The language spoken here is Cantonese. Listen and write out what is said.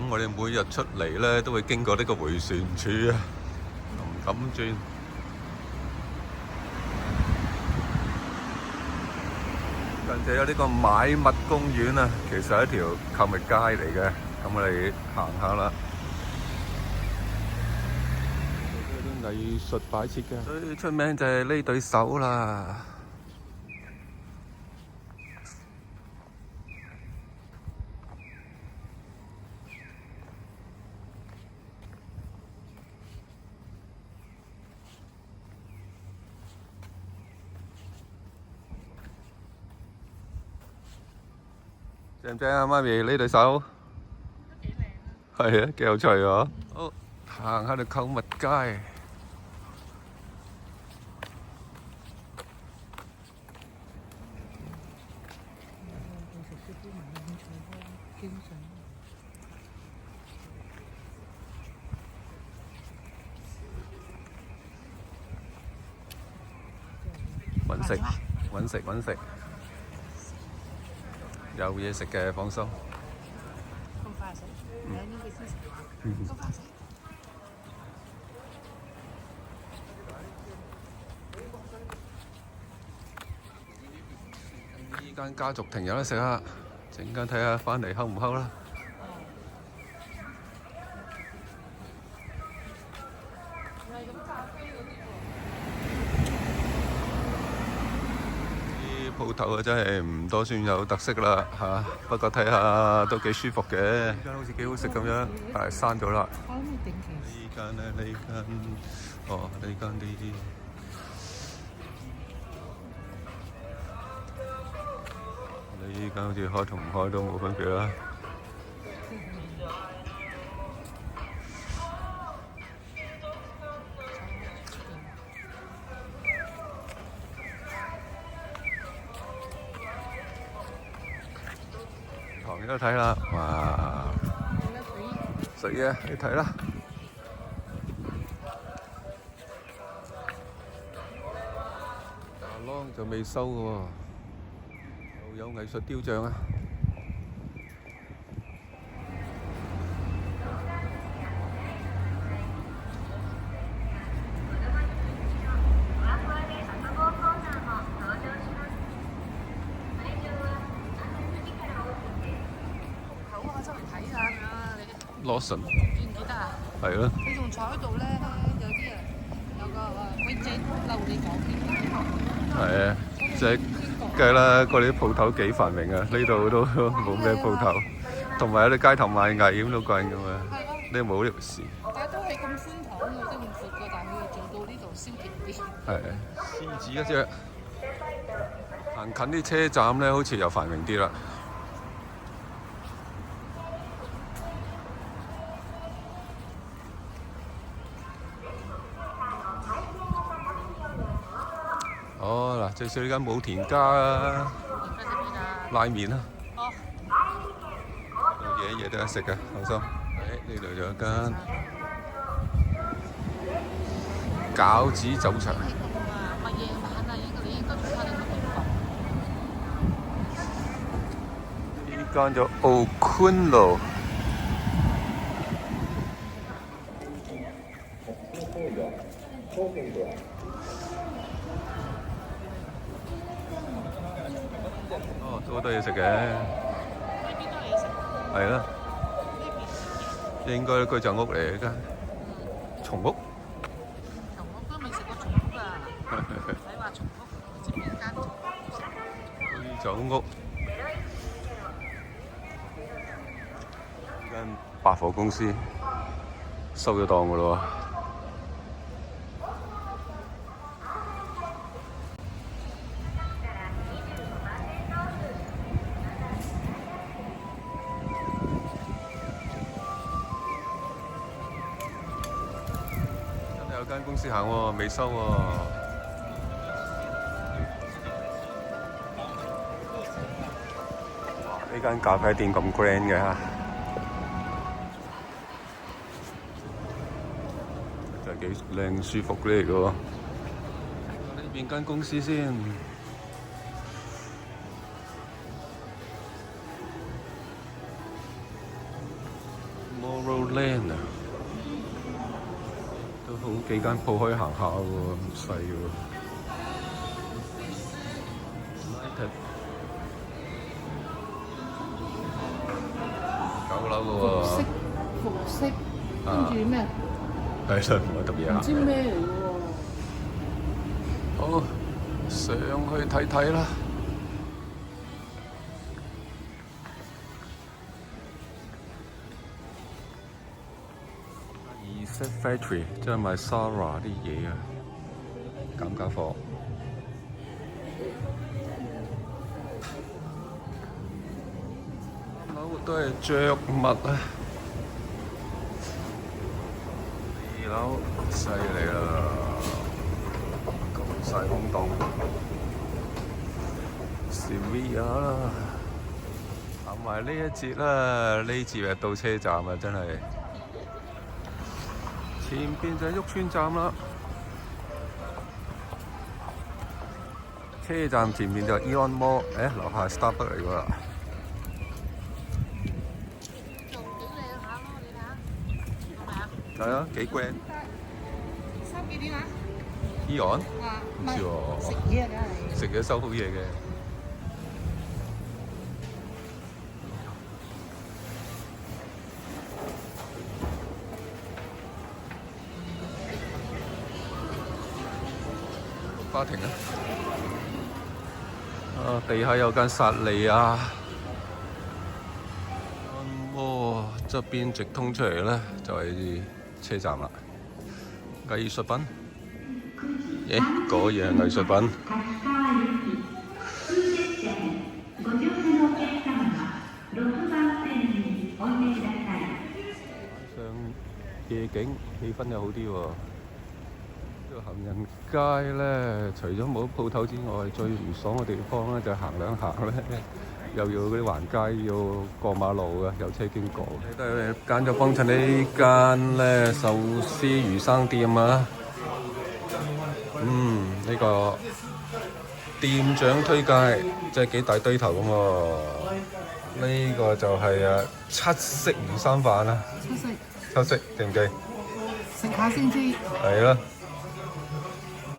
我哋每日出嚟咧都會經過呢個迴旋處啊，唔敢轉。近住有呢個買物公園啊，其實係一條購物街嚟嘅，咁我哋行下啦。有啲藝術擺設嘅，最出名就係呢對手啦。正唔正啊，媽咪呢對手？都幾靚啊！係啊，幾有趣啊！好，行下條購物街。揾食，揾食，揾食。有嘢食嘅，放心。咁快食？係啊，呢個先食。咁快食？呢間家族亭有得食啊！陣間睇下返嚟睺唔睺啦。鋪頭啊，真係唔多算有特色啦嚇，不過睇下都幾舒服嘅。呢間好似幾好食咁樣，但係閂咗啦。可唔可以定期？呢間咧，呢間，哦，呢間啲，呢間好似開同唔開都冇分別啦。堂有得睇啦，哇！食嘢，你睇啦。大廊就未收嘅喎，又有藝術雕像啊！Lawson 記唔記得啊？係咯。你仲坐喺度咧，有啲人有個妹仔嬲你講邊係啊，即係梗係啦，嗰啲鋪頭幾繁榮啊！呢度都冇咩鋪頭，同埋有啲街頭賣藝咁都貴㗎嘛。呢冇呢回事。但係都係咁寬敞嘅，即係咁闊嘅，但係佢又做到呢度消極啲。係獅子一隻，行近啲車站咧，好似又繁榮啲啦。哦，嗱，最少呢間武田家拉麵啦。哦。嘢都有得食嘅，放心。呢度有間餃子酒場。咪夜晚啊，你應該做翻呢個地方。呢間就 Okuno。哦，都好多嘢食嘅。呢邊都有嘢食。係啦。應該居酒屋嚟嘅間。松屋。松屋都未食過松屋啊！你話松屋，唔知邊間松屋食？居酒屋。呢間百貨公司收咗檔㗎咯喎。有間公司行喎，未收喎。呢間咖啡店咁 grand 嘅嚇，就係幾靚舒服嚟嘅喎。呢邊間公司先， Tomorrowland 啊，都好幾間鋪可以行下喎，唔細喎。9樓嘅喎。服飾，跟住咩？係啦，唔係特別行。唔知咩嚟嘅喎。好，上去睇睇啦。Reset Factory 即係賣 Zara 啲嘢啊，減價貨。3樓都係着物啊。2樓犀利啦，咁細空洞。Sevilla 啦，行埋呢一節啦，呢節就到車站啊，真係。前邊就係旭川站啦，車站前面就 Eon Mall， 樓下 Starbucks 嚟㗎啦。仲幾靚下咯，你睇下，係咪啊？係啊，幾grand。收幾點啊？Eon？唔知喎。喎。食嘢啊，梗係。食嘢收好嘢嘅。花亭啊！地下有間薩莉亞，側邊直通出嚟咧，就係車站啦。藝術品，果然係藝術品。晚上夜景氣氛又好啲喎。呢個行人街咧，除咗冇鋪頭之外，最唔爽嘅地方咧就係行兩行咧，又要嗰啲橫街要過馬路嘅，有車經過。都係揀咗幫襯呢間咧壽司魚生店啊！呢個店長推介，即係幾大堆頭咁喎。呢個就係七色魚生飯啊！七色。七色記唔記？食下先知。係啦。